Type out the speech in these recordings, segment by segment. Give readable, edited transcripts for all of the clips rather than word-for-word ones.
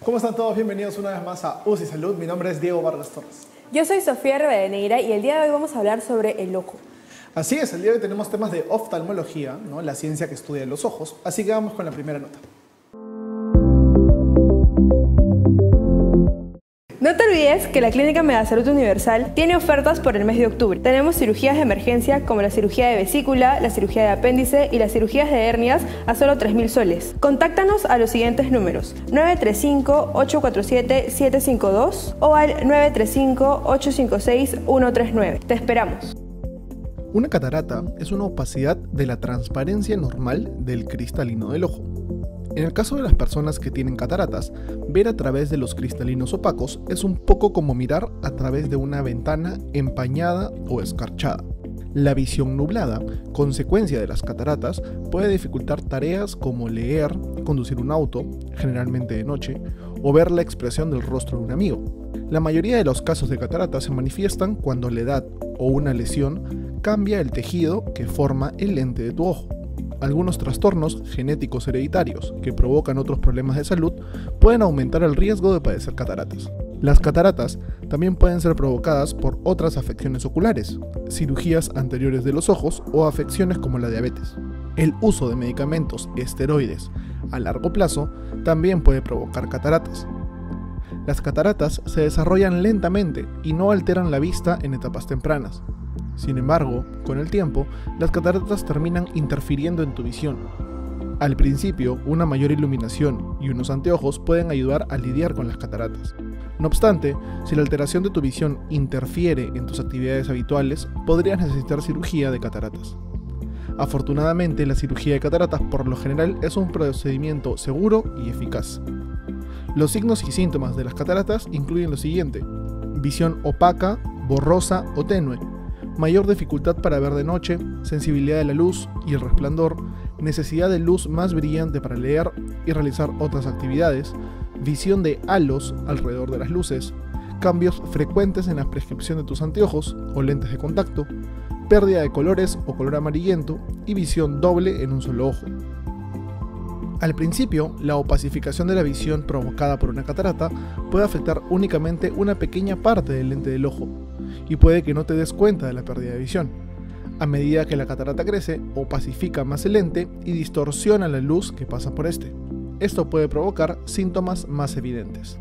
¿Cómo están todos? Bienvenidos una vez más a UCI Salud. Mi nombre es Diego Vargas Torres. Yo soy Sofía Rivadeneira y el día de hoy vamos a hablar sobre el ojo. Así es, el día de hoy tenemos temas de oftalmología, ¿no? La ciencia que estudia los ojos. Así que vamos con la primera nota. No te olvides que la Clínica Megasalud Universal tiene ofertas por el mes de octubre. Tenemos cirugías de emergencia como la cirugía de vesícula, la cirugía de apéndice y las cirugías de hernias a solo 3.000 soles. Contáctanos a los siguientes números: 935-847-752 o al 935-856-139. Te esperamos. Una catarata es una opacidad de la transparencia normal del cristalino del ojo. En el caso de las personas que tienen cataratas, ver a través de los cristalinos opacos es un poco como mirar a través de una ventana empañada o escarchada. La visión nublada, consecuencia de las cataratas, puede dificultar tareas como leer, conducir un auto, generalmente de noche, o ver la expresión del rostro de un amigo. La mayoría de los casos de cataratas se manifiestan cuando la edad o una lesión cambia el tejido que forma el lente de tu ojo. Algunos trastornos genéticos hereditarios que provocan otros problemas de salud pueden aumentar el riesgo de padecer cataratas. Las cataratas también pueden ser provocadas por otras afecciones oculares, cirugías anteriores de los ojos o afecciones como la diabetes. El uso de medicamentos esteroides a largo plazo también puede provocar cataratas. Las cataratas se desarrollan lentamente y no alteran la vista en etapas tempranas. Sin embargo, con el tiempo, las cataratas terminan interfiriendo en tu visión. Al principio, una mayor iluminación y unos anteojos pueden ayudar a lidiar con las cataratas. No obstante, si la alteración de tu visión interfiere en tus actividades habituales, podrías necesitar cirugía de cataratas. Afortunadamente, la cirugía de cataratas por lo general es un procedimiento seguro y eficaz. Los signos y síntomas de las cataratas incluyen lo siguiente: visión opaca, borrosa o tenue, mayor dificultad para ver de noche, sensibilidad de la luz y el resplandor, necesidad de luz más brillante para leer y realizar otras actividades, visión de halos alrededor de las luces, cambios frecuentes en la prescripción de tus anteojos o lentes de contacto, pérdida de colores o color amarillento y visión doble en un solo ojo. Al principio, la opacificación de la visión provocada por una catarata puede afectar únicamente una pequeña parte del lente del ojo, y puede que no te des cuenta de la pérdida de visión. A medida que la catarata crece, opacifica más el lente y distorsiona la luz que pasa por este. Esto puede provocar síntomas más evidentes.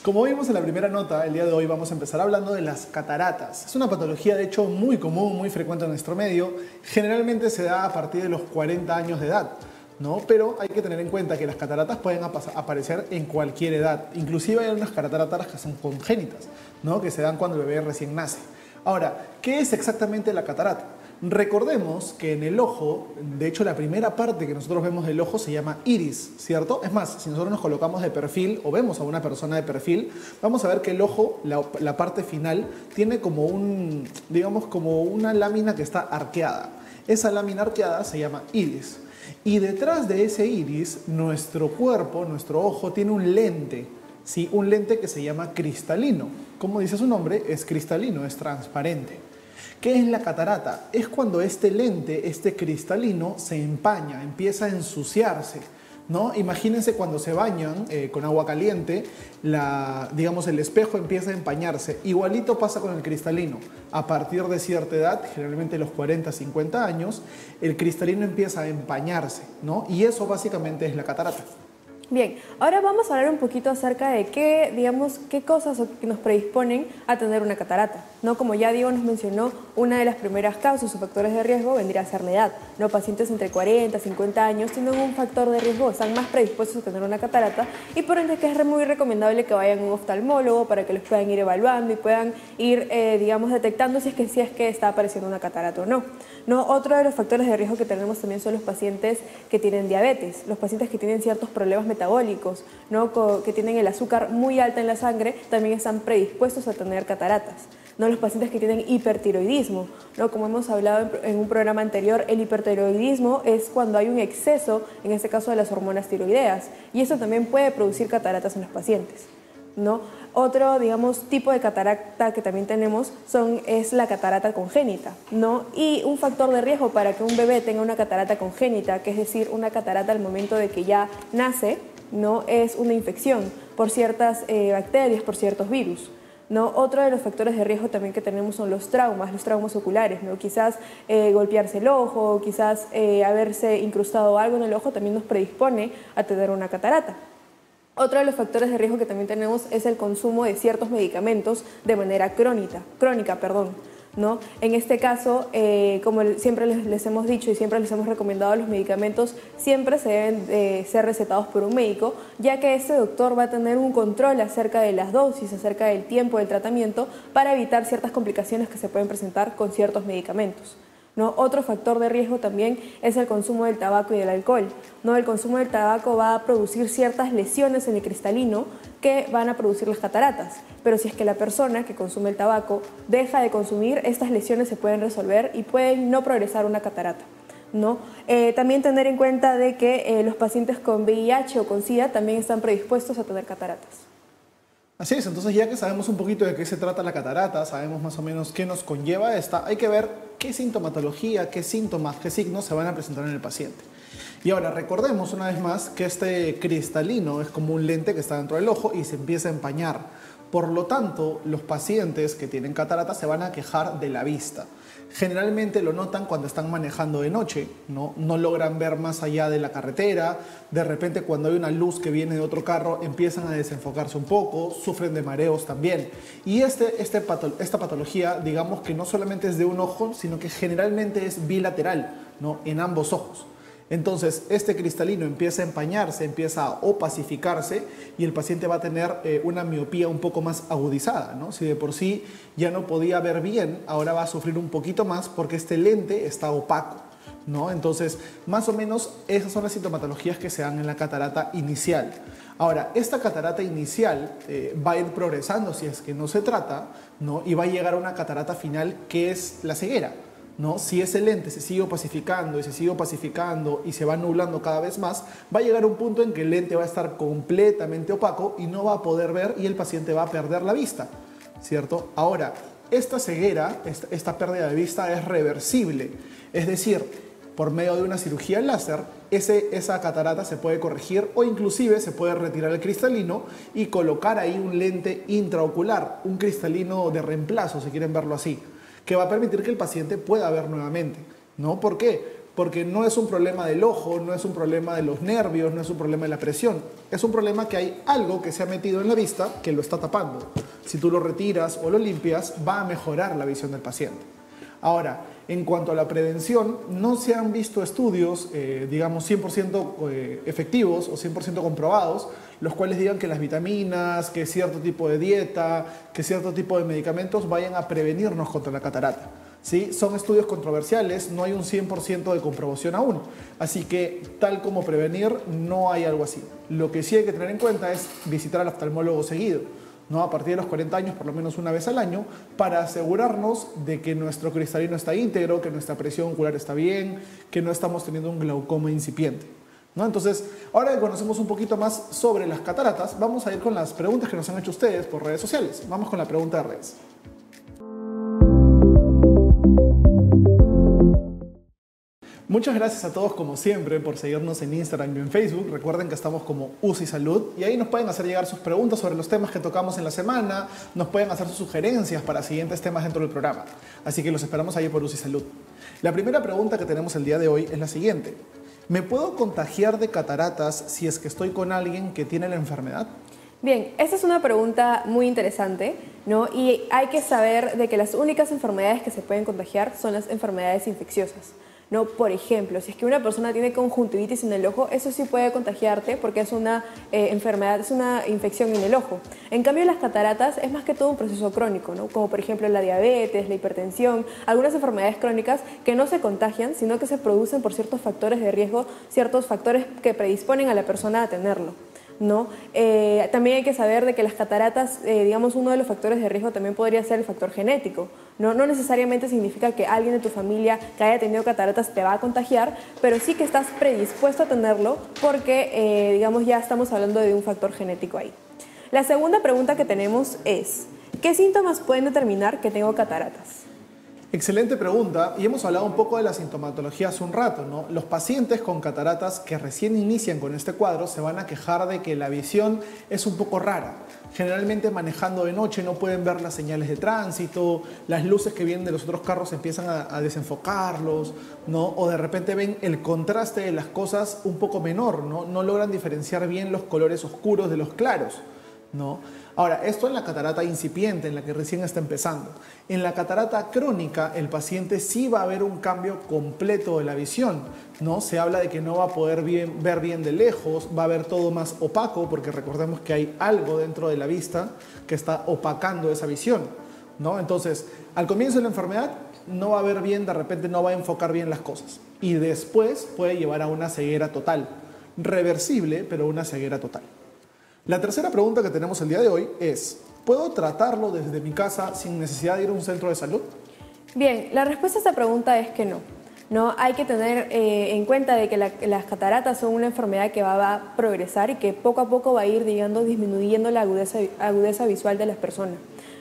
Como vimos en la primera nota, el día de hoy vamos a empezar hablando de las cataratas. Es una patología de hecho muy común, muy frecuente en nuestro medio. Generalmente se da a partir de los 40 años de edad, ¿no? Pero hay que tener en cuenta que las cataratas pueden aparecer en cualquier edad. Inclusive hay unas cataratas que son congénitas, ¿no? Que se dan cuando el bebé recién nace. Ahora, ¿qué es exactamente la catarata? Recordemos que en el ojo, de hecho la primera parte que nosotros vemos del ojo se llama iris, ¿cierto? Es más, si nosotros nos colocamos de perfil o vemos a una persona de perfil, vamos a ver que el ojo, la parte final, tiene como digamos como una lámina que está arqueada. Esa lámina arqueada se llama iris. Y detrás de ese iris, nuestro cuerpo, nuestro ojo, tiene un lente, ¿sí? Un lente que se llama cristalino. Como dice su nombre, es cristalino, es transparente. ¿Qué es la catarata? Es cuando este lente, este cristalino, se empaña, empieza a ensuciarse, ¿no? Imagínense cuando se bañan con agua caliente, digamos el espejo empieza a empañarse. Igualito pasa con el cristalino. A partir de cierta edad, generalmente los 40, 50 años, el cristalino empieza a empañarse, ¿no? Y eso básicamente es la catarata. Bien, ahora vamos a hablar un poquito acerca de qué cosas nos predisponen a tener una catarata, ¿no? Como ya Diego nos mencionó, una de las primeras causas o factores de riesgo vendría a ser la edad, ¿no? Pacientes entre 40 y 50 años tienen un factor de riesgo, están más predispuestos a tener una catarata y por ende que es muy recomendable que vayan a un oftalmólogo para que los puedan ir evaluando y puedan ir, digamos, detectando si es que está apareciendo una catarata o no. ¿No? Otro de los factores de riesgo que tenemos también son los pacientes que tienen diabetes, los pacientes que tienen ciertos problemas metabólicos, ¿no? Que tienen el azúcar muy alta en la sangre, también están predispuestos a tener cataratas. ¿No? Los pacientes que tienen hipertiroidismo, ¿no? Como hemos hablado en un programa anterior, el hipertiroidismo es cuando hay un exceso, en este caso de las hormonas tiroideas, y eso también puede producir cataratas en los pacientes. ¿no? Otro, digamos, tipo de catarata que también tenemos es la catarata congénita, ¿no? Y un factor de riesgo para que un bebé tenga una catarata congénita, que es decir, una catarata al momento de que ya nace, ¿no? Es una infección por ciertas bacterias, por ciertos virus, ¿no? Otro de los factores de riesgo también que tenemos son los traumas oculares, ¿no? Quizás golpearse el ojo, quizás haberse incrustado algo en el ojo también nos predispone a tener una catarata. Otro de los factores de riesgo que también tenemos es el consumo de ciertos medicamentos de manera crónica, ¿no? En este caso, como siempre les hemos dicho y siempre les hemos recomendado, los medicamentos siempre se deben ser recetados por un médico, ya que este doctor va a tener un control acerca de las dosis, acerca del tiempo del tratamiento, para evitar ciertas complicaciones que se pueden presentar con ciertos medicamentos, ¿no? Otro factor de riesgo también es el consumo del tabaco y del alcohol, ¿no? El consumo del tabaco va a producir ciertas lesiones en el cristalino que van a producir las cataratas, pero si es que la persona que consume el tabaco deja de consumir, estas lesiones se pueden resolver y pueden no progresar una catarata, ¿no? También tener en cuenta de que los pacientes con VIH o con SIDA también están predispuestos a tener cataratas. Así es, entonces ya que sabemos un poquito de qué se trata la catarata, sabemos más o menos qué nos conlleva esta, hay que ver qué sintomatología, qué síntomas, qué signos se van a presentar en el paciente. Y ahora recordemos una vez más que este cristalino es como un lente que está dentro del ojo y se empieza a empañar. Por lo tanto, los pacientes que tienen catarata se van a quejar de la vista. Generalmente lo notan cuando están manejando de noche, ¿no? No logran ver más allá de la carretera, de repente cuando hay una luz que viene de otro carro empiezan a desenfocarse un poco, sufren de mareos también. Y esta patología, digamos que no solamente es de un ojo, sino que generalmente es bilateral, ¿no? En ambos ojos. Entonces, este cristalino empieza a empañarse, empieza a opacificarse y el paciente va a tener una miopía un poco más agudizada, ¿no? Si de por sí ya no podía ver bien, ahora va a sufrir un poquito más porque este lente está opaco, ¿no? Entonces, más o menos esas son las sintomatologías que se dan en la catarata inicial. Ahora, esta catarata inicial va a ir progresando si es que no se trata, ¿no? Y va a llegar a una catarata final que es la ceguera, ¿no? Si ese lente se sigue opacificando y se sigue opacificando y se va nublando cada vez más, va a llegar un punto en que el lente va a estar completamente opaco y no va a poder ver y el paciente va a perder la vista, ¿cierto? Ahora, esta ceguera, esta pérdida de vista es reversible, es decir, por medio de una cirugía láser, esa catarata se puede corregir o inclusive se puede retirar el cristalino y colocar ahí un lente intraocular, un cristalino de reemplazo, si quieren verlo así, que va a permitir que el paciente pueda ver nuevamente, ¿no? ¿Por qué? Porque no es un problema del ojo, no es un problema de los nervios, no es un problema de la presión. Es un problema que hay algo que se ha metido en la vista que lo está tapando. Si tú lo retiras o lo limpias, va a mejorar la visión del paciente. Ahora, en cuanto a la prevención, no se han visto estudios, digamos, 100% efectivos o 100% comprobados, los cuales digan que las vitaminas, que cierto tipo de dieta, que cierto tipo de medicamentos vayan a prevenirnos contra la catarata, ¿sí? Son estudios controversiales, no hay un 100% de comprobación aún. Así que, tal como prevenir, no hay algo así. Lo que sí hay que tener en cuenta es visitar al oftalmólogo seguido, ¿no? A partir de los 40 años, por lo menos una vez al año, para asegurarnos de que nuestro cristalino está íntegro, que nuestra presión ocular está bien, que no estamos teniendo un glaucoma incipiente, ¿no? Entonces, ahora que conocemos un poquito más sobre las cataratas, vamos a ir con las preguntas que nos han hecho ustedes por redes sociales. Vamos con la pregunta de redes. Muchas gracias a todos como siempre por seguirnos en Instagram y en Facebook. Recuerden que estamos como UCI Salud y ahí nos pueden hacer llegar sus preguntas sobre los temas que tocamos en la semana, nos pueden hacer sus sugerencias para siguientes temas dentro del programa. Así que los esperamos ahí por UCI Salud. La primera pregunta que tenemos el día de hoy es la siguiente. ¿Me puedo contagiar de cataratas si es que estoy con alguien que tiene la enfermedad? Bien, esta es una pregunta muy interesante, ¿no? Y hay que saber de que las únicas enfermedades que se pueden contagiar son las enfermedades infecciosas, ¿no? Por ejemplo, si es que una persona tiene conjuntivitis en el ojo, eso sí puede contagiarte porque es una enfermedad, es una infección en el ojo. En cambio, las cataratas es más que todo un proceso crónico, ¿no? Como por ejemplo la diabetes, la hipertensión, algunas enfermedades crónicas que no se contagian, sino que se producen por ciertos factores de riesgo, ciertos factores que predisponen a la persona a tenerlo, ¿no? También hay que saber de que las cataratas, digamos, uno de los factores de riesgo también podría ser el factor genético, ¿no? No necesariamente significa que alguien de tu familia que haya tenido cataratas te va a contagiar, pero sí que estás predispuesto a tenerlo porque, digamos, ya estamos hablando de un factor genético ahí. La segunda pregunta que tenemos es, ¿qué síntomas pueden determinar que tengo cataratas? Excelente pregunta, y hemos hablado un poco de la sintomatología hace un rato, ¿no? Los pacientes con cataratas que recién inician con este cuadro se van a quejar de que la visión es un poco rara. Generalmente manejando de noche no pueden ver las señales de tránsito, las luces que vienen de los otros carros empiezan a desenfocarlos, ¿no? O de repente ven el contraste de las cosas un poco menor, ¿no? No logran diferenciar bien los colores oscuros de los claros, ¿no? Ahora, esto en la catarata incipiente, en la que recién está empezando. En la catarata crónica, el paciente sí va a ver un cambio completo de la visión, ¿no? Se habla de que no va a poder ver bien de lejos, va a ver todo más opaco, porque recordemos que hay algo dentro de la vista que está opacando esa visión, ¿no? Entonces, al comienzo de la enfermedad, no va a ver bien, de repente no va a enfocar bien las cosas. Y después puede llevar a una ceguera total. Reversible, pero una ceguera total. La tercera pregunta que tenemos el día de hoy es, ¿puedo tratarlo desde mi casa sin necesidad de ir a un centro de salud? Bien, la respuesta a esta pregunta es que no. No hay que tener en cuenta de que las cataratas son una enfermedad que va a progresar y que poco a poco va a ir, digamos, disminuyendo la agudeza visual de las personas,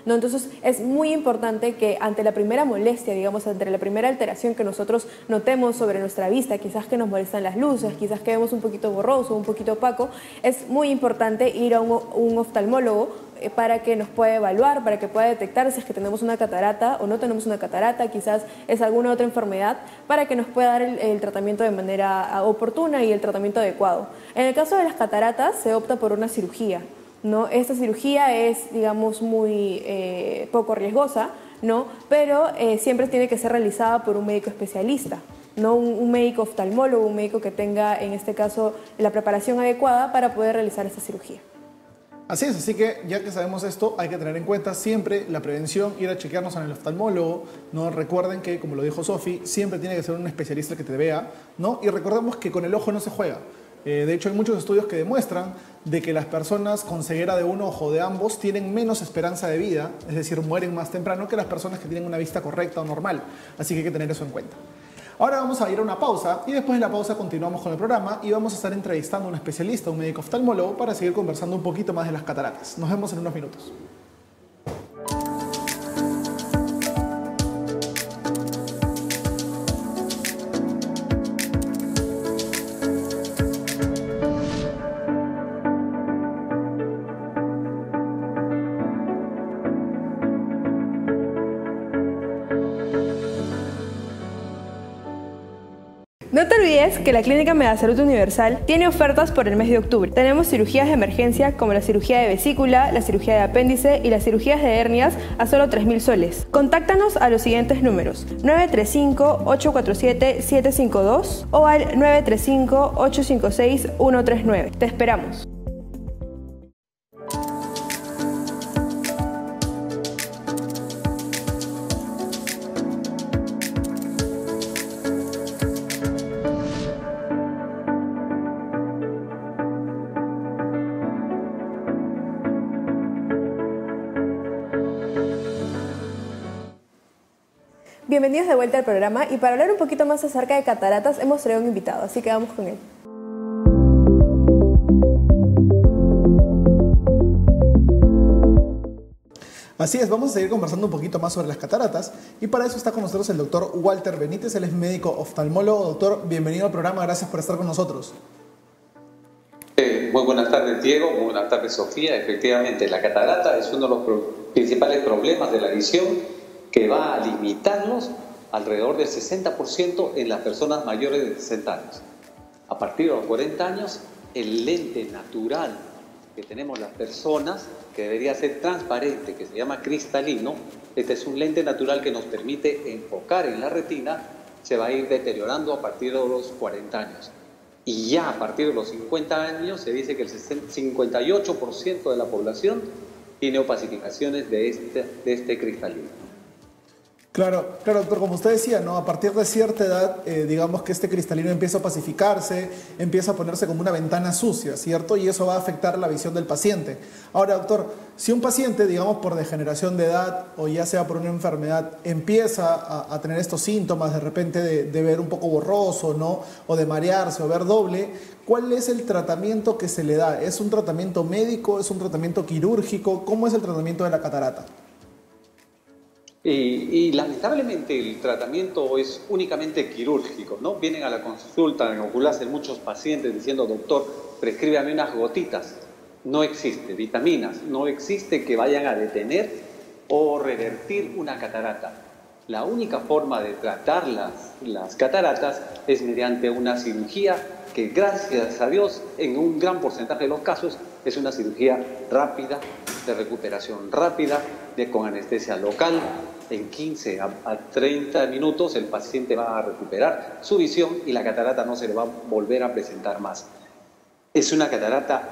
¿no? Entonces es muy importante que ante la primera molestia, digamos, ante la primera alteración que nosotros notemos sobre nuestra vista, quizás que nos molestan las luces, quizás que vemos un poquito borroso, un poquito opaco, es muy importante ir a un oftalmólogo para que nos pueda evaluar, para que pueda detectar si es que tenemos una catarata o no tenemos una catarata, quizás es alguna otra enfermedad, para que nos pueda dar el tratamiento de manera oportuna y el tratamiento adecuado. En el caso de las cataratas se opta por una cirugía, ¿no? Esta cirugía es, digamos, muy poco riesgosa, ¿no? Pero siempre tiene que ser realizada por un médico especialista, no un médico oftalmólogo, un médico que tenga, en este caso, la preparación adecuada para poder realizar esta cirugía. Así es, así que ya que sabemos esto, hay que tener en cuenta siempre la prevención, ir a chequearnos en el oftalmólogo, ¿no? Recuerden que, como lo dijo Sofi, siempre tiene que ser un especialista que te vea, ¿no? Y recordemos que con el ojo no se juega. De hecho, hay muchos estudios que demuestran de que las personas con ceguera de un ojo o de ambos tienen menos esperanza de vida, es decir, mueren más temprano que las personas que tienen una vista correcta o normal. Así que hay que tener eso en cuenta. Ahora vamos a ir a una pausa y después de la pausa continuamos con el programa y vamos a estar entrevistando a un especialista, un médico oftalmólogo, para seguir conversando un poquito más de las cataratas. Nos vemos en unos minutos. No te olvides que la Clínica Medasalud Universal tiene ofertas por el mes de octubre. Tenemos cirugías de emergencia como la cirugía de vesícula, la cirugía de apéndice y las cirugías de hernias a solo 3.000 soles. Contáctanos a los siguientes números: 935-847-752 o al 935-856-139. Te esperamos. Bienvenidos de vuelta al programa y para hablar un poquito más acerca de cataratas hemos traído un invitado, así que vamos con él. Así es, vamos a seguir conversando un poquito más sobre las cataratas y para eso está con nosotros el doctor Walter Benítez, él es médico oftalmólogo. Doctor, bienvenido al programa, gracias por estar con nosotros. Muy buenas tardes, Diego, muy buenas tardes, Sofía. Efectivamente, la catarata es uno de los principales problemas de la visión que va a limitarnos alrededor del 60% en las personas mayores de 60 años. A partir de los 40 años, el lente natural que tenemos las personas, que debería ser transparente, que se llama cristalino, este es un lente natural que nos permite enfocar en la retina, se va a ir deteriorando a partir de los 40 años. Y ya a partir de los 50 años se dice que el 58% de la población tiene opacificaciones de este cristalino. Claro, claro, doctor, como usted decía, ¿no? A partir de cierta edad, digamos que este cristalino empieza a pacificarse, empieza a ponerse como una ventana sucia, ¿cierto? Y eso va a afectar la visión del paciente. Ahora, doctor, si un paciente, digamos, por degeneración de edad o ya sea por una enfermedad, empieza a tener estos síntomas de repente de ver un poco borroso, ¿no? O de marearse o ver doble, ¿cuál es el tratamiento que se le da? ¿Es un tratamiento médico? ¿Es un tratamiento quirúrgico? ¿Cómo es el tratamiento de la catarata? Y lamentablemente el tratamiento es únicamente quirúrgico, ¿no? Vienen a la consulta en ocularse muchos pacientes diciendo, doctor, prescríbame unas gotitas. No existe, vitaminas, no existe que vayan a detener o revertir una catarata. La única forma de tratar las cataratas es mediante una cirugía que, gracias a Dios, en un gran porcentaje de los casos, es una cirugía rápida, de recuperación rápida, con anestesia local. En 15 a 30 minutos el paciente va a recuperar su visión y la catarata no se le va a volver a presentar más. Es una catarata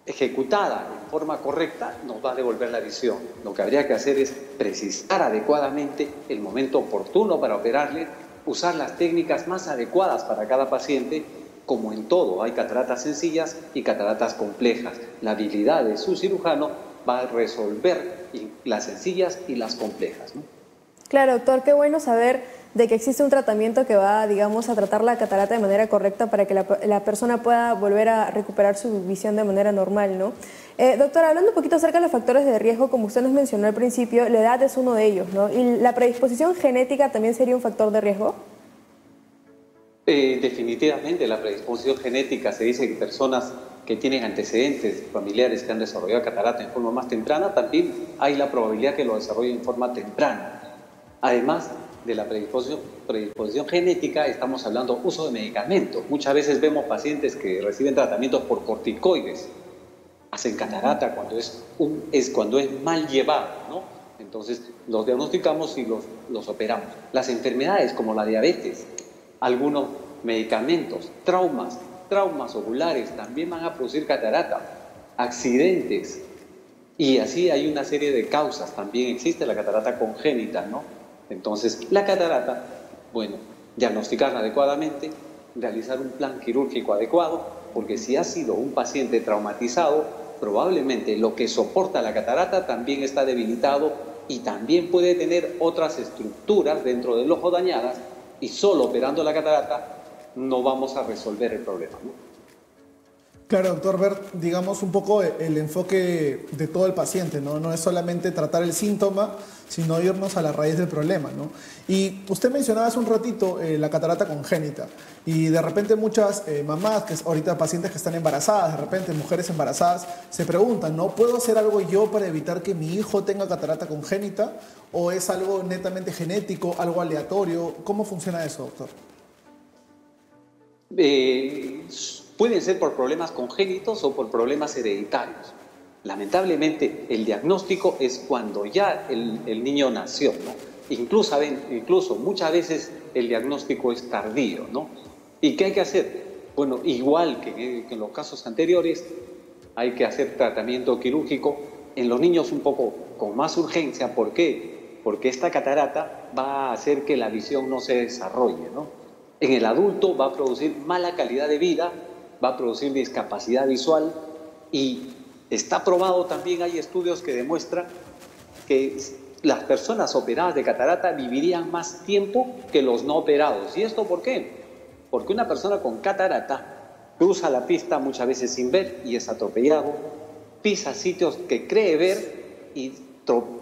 ejecutada en forma correcta, nos va a devolver la visión. Lo que habría que hacer es precisar adecuadamente el momento oportuno para operarle, usar las técnicas más adecuadas para cada paciente. Como en todo, hay cataratas sencillas y cataratas complejas. La habilidad de su cirujano va a resolver las sencillas y las complejas, ¿no? Claro, doctor, qué bueno saber de que existe un tratamiento que va, digamos, a tratar la catarata de manera correcta para que la persona pueda volver a recuperar su visión de manera normal, ¿no? Doctor, hablando un poquito acerca de los factores de riesgo, como usted nos mencionó al principio, la edad es uno de ellos, ¿no? ¿Y la predisposición genética también sería un factor de riesgo? Definitivamente la predisposición genética, se dice que personas que tienen antecedentes familiares que han desarrollado catarata en forma más temprana, también hay la probabilidad que lo desarrollen en forma temprana. Además de la predisposición genética, estamos hablando de uso de medicamentos. Muchas veces vemos pacientes que reciben tratamientos por corticoides, hacen catarata cuando es mal llevado, ¿no? Entonces los diagnosticamos y los operamos. Las enfermedades como la diabetes, algunos medicamentos, traumas oculares también van a producir catarata, accidentes, y así hay una serie de causas. También existe la catarata congénita, ¿no? Entonces, la catarata, bueno, diagnosticarla adecuadamente, realizar un plan quirúrgico adecuado, porque si ha sido un paciente traumatizado, probablemente lo que soporta la catarata también está debilitado y también puede tener otras estructuras dentro del ojo dañadas, y solo operando la catarata no vamos a resolver el problema, ¿no? Claro, doctor, ver, digamos, un poco el enfoque de todo el paciente, ¿no? No es solamente tratar el síntoma, sino irnos a la raíz del problema, ¿no? Y usted mencionaba hace un ratito la catarata congénita, y de repente muchas mamás, que ahorita pacientes que están embarazadas, de repente mujeres embarazadas, se preguntan, ¿no? ¿Puedo hacer algo yo para evitar que mi hijo tenga catarata congénita? ¿O es algo netamente genético, algo aleatorio? ¿Cómo funciona eso, doctor? Pueden ser por problemas congénitos o por problemas hereditarios. Lamentablemente, el diagnóstico es cuando ya el niño nació, ¿no? Incluso muchas veces el diagnóstico es tardío, ¿no? ¿Y qué hay que hacer? Bueno, igual que en los casos anteriores, hay que hacer tratamiento quirúrgico en los niños un poco con más urgencia. ¿Por qué? Porque esta catarata va a hacer que la visión no se desarrolle, ¿no? En el adulto va a producir mala calidad de vida, va a producir discapacidad visual, y está probado también, hay estudios que demuestran que las personas operadas de catarata vivirían más tiempo que los no operados. ¿Y esto por qué? Porque una persona con catarata cruza la pista muchas veces sin ver y es atropellado, pisa sitios que cree ver y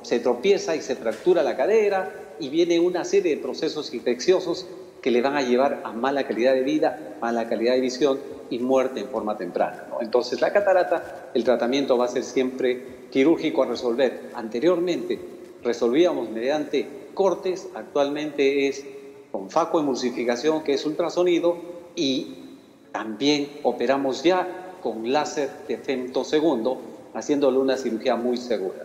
se tropieza y se fractura la cadera, y viene una serie de procesos infecciosos que le van a llevar a mala calidad de vida, mala calidad de visión y muerte en forma temprana, ¿no? Entonces, la catarata, el tratamiento va a ser siempre quirúrgico a resolver. Anteriormente resolvíamos mediante cortes, actualmente es con facoemulsificación, que es ultrasonido, y también operamos ya con láser de femtosegundo, haciéndole una cirugía muy segura.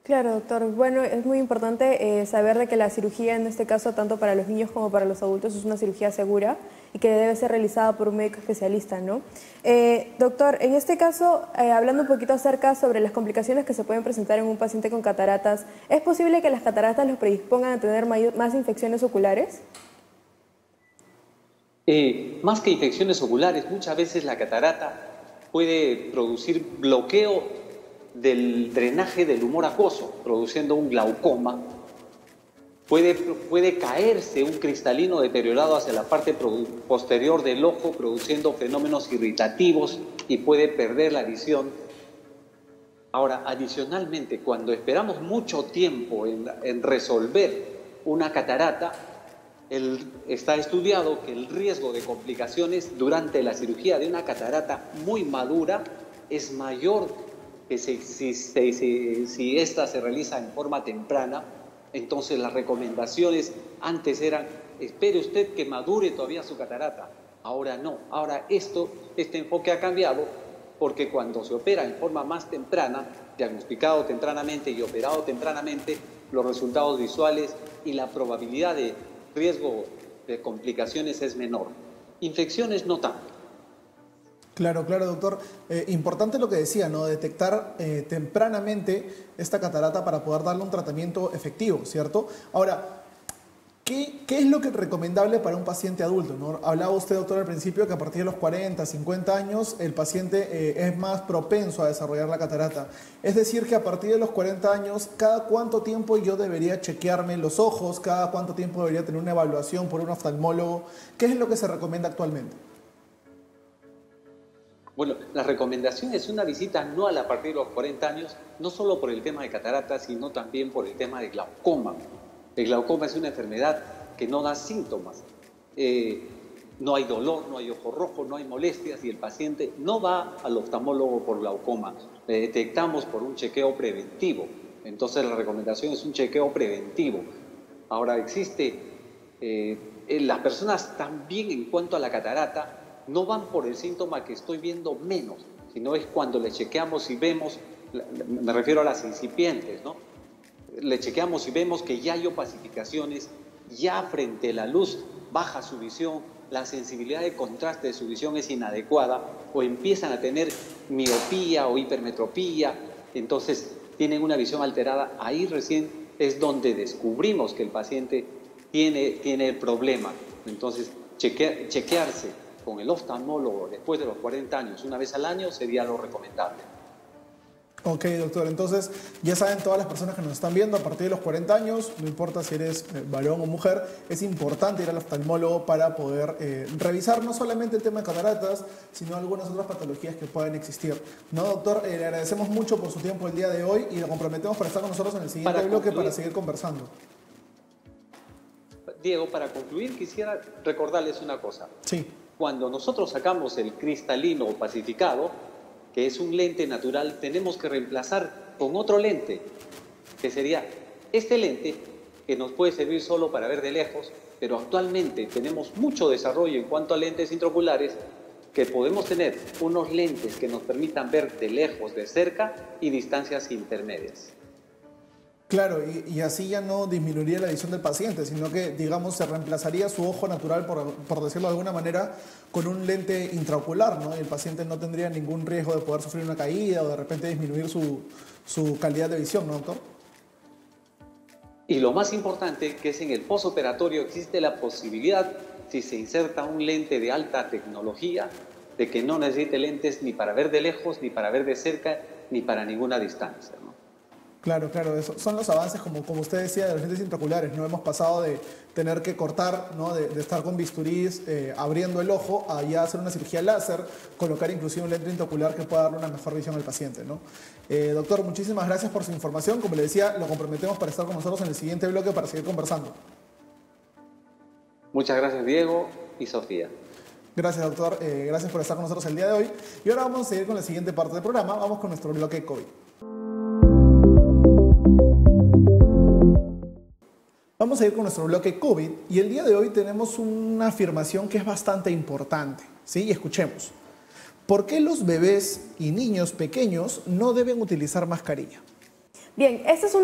Claro, doctor. Bueno, es muy importante saber de que la cirugía, en este caso, tanto para los niños como para los adultos, es una cirugía segura y que debe ser realizada por un médico especialista, ¿no? Doctor, en este caso, hablando un poquito acerca sobre las complicaciones que se pueden presentar en un paciente con cataratas, ¿es posible que las cataratas los predispongan a tener más infecciones oculares? Más que infecciones oculares, muchas veces la catarata puede producir bloqueo del drenaje del humor acuoso, produciendo un glaucoma. Puede caerse un cristalino deteriorado hacia la parte posterior del ojo, produciendo fenómenos irritativos y puede perder la visión. Ahora, adicionalmente, cuando esperamos mucho tiempo en resolver una catarata, está estudiado que el riesgo de complicaciones durante la cirugía de una catarata muy madura es mayor que si esta se realiza en forma temprana. Entonces las recomendaciones antes eran: espere usted que madure todavía su catarata. Ahora no, ahora este enfoque ha cambiado, porque cuando se opera en forma más temprana, diagnosticado tempranamente y operado tempranamente, los resultados visuales y la probabilidad de riesgo de complicaciones es menor. Infecciones no tanto. Claro, claro, doctor. Importante lo que decía, ¿no? Detectar tempranamente esta catarata para poder darle un tratamiento efectivo, ¿cierto? Ahora, ¿qué es lo que es recomendable para un paciente adulto, ¿no? Hablaba usted, doctor, al principio que a partir de los 40, 50 años el paciente es más propenso a desarrollar la catarata. Es decir, que a partir de los 40 años, ¿cada cuánto tiempo yo debería chequearme los ojos? ¿Cada cuánto tiempo debería tener una evaluación por un oftalmólogo? ¿Qué es lo que se recomienda actualmente? Bueno, la recomendación es una visita anual a partir de los 40 años, no solo por el tema de catarata, sino también por el tema de glaucoma. El glaucoma es una enfermedad que no da síntomas. No hay dolor, no hay ojo rojo, no hay molestias y el paciente no va al oftalmólogo por glaucoma. Le detectamos por un chequeo preventivo. Entonces la recomendación es un chequeo preventivo. Ahora las personas también, en cuanto a la catarata, no van por el síntoma que estoy viendo menos, sino es cuando le chequeamos y vemos, me refiero a las incipientes, ¿no? Le chequeamos y vemos que ya hay opacificaciones, ya frente a la luz baja su visión, la sensibilidad de contraste de su visión es inadecuada, o empiezan a tener miopía o hipermetropía, entonces tienen una visión alterada. Ahí recién es donde descubrimos que el paciente tiene el problema. Entonces, chequearse con el oftalmólogo después de los 40 años, una vez al año, sería lo recomendable. Ok, doctor. Entonces, ya saben todas las personas que nos están viendo, a partir de los 40 años, no importa si eres varón o mujer, es importante ir al oftalmólogo para poder revisar no solamente el tema de cataratas, sino algunas otras patologías que puedan existir. ¿No, doctor? Le agradecemos mucho por su tiempo el día de hoy y lo comprometemos para estar con nosotros en el siguiente bloque para seguir conversando. Diego, para concluir, quisiera recordarles una cosa. Sí. Cuando nosotros sacamos el cristalino opacificado, que es un lente natural, tenemos que reemplazar con otro lente, que sería este lente, que nos puede servir solo para ver de lejos, pero actualmente tenemos mucho desarrollo en cuanto a lentes intraoculares, que podemos tener unos lentes que nos permitan ver de lejos, de cerca y distancias intermedias. Claro, y así ya no disminuiría la visión del paciente, sino que, digamos, se reemplazaría su ojo natural, por decirlo de alguna manera, con un lente intraocular, ¿no? Y el paciente no tendría ningún riesgo de poder sufrir una caída o de repente disminuir su calidad de visión, ¿no, doctor? Y lo más importante, que es en el postoperatorio existe la posibilidad, si se inserta un lente de alta tecnología, de que no necesite lentes ni para ver de lejos, ni para ver de cerca, ni para ninguna distancia, ¿no? Claro, claro, eso son los avances, como usted decía, de los lentes intraoculares, ¿no? Hemos pasado de tener que cortar, ¿no? de estar con bisturís abriendo el ojo, a ya hacer una cirugía láser, colocar inclusive un lente intraocular que pueda darle una mejor visión al paciente, ¿no? Doctor, muchísimas gracias por su información. Como le decía, lo comprometemos para estar con nosotros en el siguiente bloque para seguir conversando. Muchas gracias, Diego y Sofía. Gracias, doctor. Gracias por estar con nosotros el día de hoy. Y ahora vamos a seguir con la siguiente parte del programa. Vamos con nuestro bloque COVID. Vamos a ir con nuestro bloque COVID y el día de hoy tenemos una afirmación que es bastante importante, ¿sí? Y escuchemos. ¿Por qué los bebés y niños pequeños no deben utilizar mascarilla? Bien, este es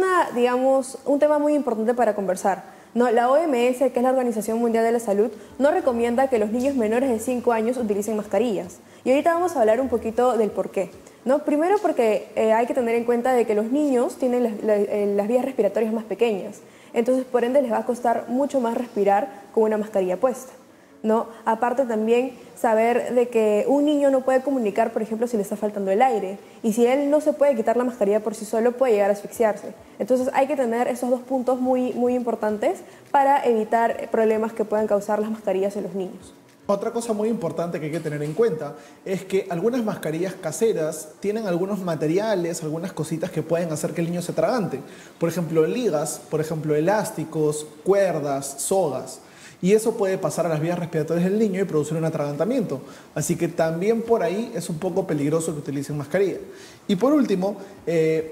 un tema muy importante para conversar. No, la OMS, que es la Organización Mundial de la Salud, no recomienda que los niños menores de 5 años utilicen mascarillas. Y ahorita vamos a hablar un poquito del por qué. ¿No? Primero porque hay que tener en cuenta de que los niños tienen las vías respiratorias más pequeñas. Entonces, por ende, les va a costar mucho más respirar con una mascarilla puesta, ¿no? Aparte también saber de que un niño no puede comunicar, por ejemplo, si le está faltando el aire. Y si él no se puede quitar la mascarilla por sí solo, puede llegar a asfixiarse. Entonces hay que tener esos dos puntos muy, muy importantes para evitar problemas que puedan causar las mascarillas en los niños. Otra cosa muy importante que hay que tener en cuenta es que algunas mascarillas caseras tienen algunos materiales, algunas cositas que pueden hacer que el niño se atragante. Por ejemplo, ligas, por ejemplo, elásticos, cuerdas, sogas. Y eso puede pasar a las vías respiratorias del niño y producir un atragantamiento. Así que también por ahí es un poco peligroso que utilicen mascarilla. Y por último,